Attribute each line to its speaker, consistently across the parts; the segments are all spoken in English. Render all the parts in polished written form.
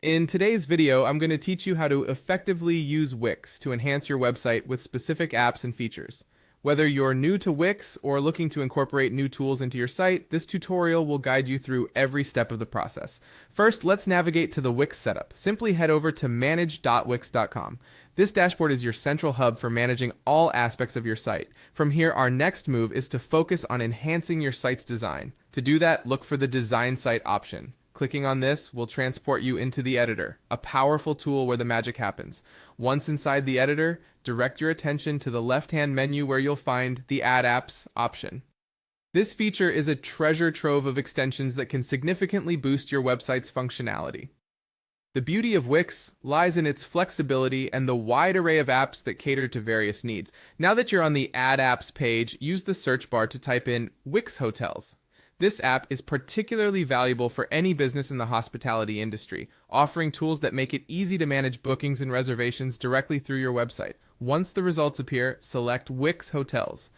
Speaker 1: In today's video, I'm going to teach you how to effectively use Wix to enhance your website with specific apps and features. Whether you're new to Wix or looking to incorporate new tools into your site, this tutorial will guide you through every step of the process. First, let's navigate to the Wix setup. Simply head over to manage.wix.com. This dashboard is your central hub for managing all aspects of your site. From here, our next move is to focus on enhancing your site's design. To do that, look for the Design Site option. Clicking on this will transport you into the editor, a powerful tool where the magic happens. Once inside the editor, direct your attention to the left-hand menu where you'll find the Add Apps option. This feature is a treasure trove of extensions that can significantly boost your website's functionality. The beauty of Wix lies in its flexibility and the wide array of apps that cater to various needs. Now that you're on the Add Apps page, use the search bar to type in Wix Hotels. This app is particularly valuable for any business in the hospitality industry, offering tools that make it easy to manage bookings and reservations directly through your website. Once the results appear, select Wix Hotels.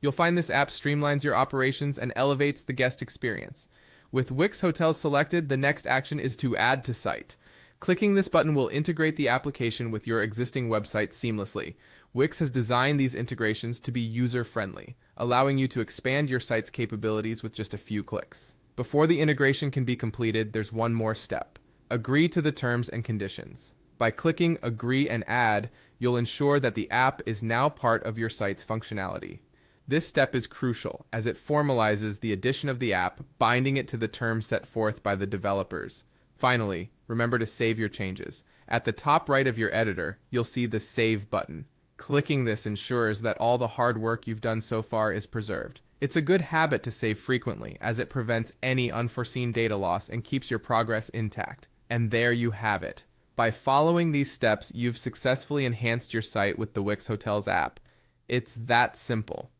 Speaker 1: You'll find this app streamlines your operations and elevates the guest experience. With Wix Hotels selected, the next action is to add to site. Clicking this button will integrate the application with your existing website seamlessly. Wix has designed these integrations to be user-friendly, allowing you to expand your site's capabilities with just a few clicks. Before the integration can be completed, there's one more step. Agree to the terms and conditions. By clicking Agree and Add, you'll ensure that the app is now part of your site's functionality. This step is crucial, as it formalizes the addition of the app, binding it to the terms set forth by the developers. Finally, remember to save your changes. At the top right of your editor, you'll see the Save button. Clicking this ensures that all the hard work you've done so far is preserved. It's a good habit to save frequently, as it prevents any unforeseen data loss and keeps your progress intact. And there you have it. By following these steps, you've successfully enhanced your site with the Wix Hotels app. It's that simple.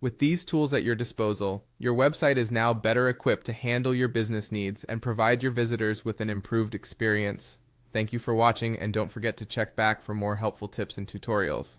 Speaker 1: With these tools at your disposal, your website is now better equipped to handle your business needs and provide your visitors with an improved experience. Thank you for watching, and don't forget to check back for more helpful tips and tutorials.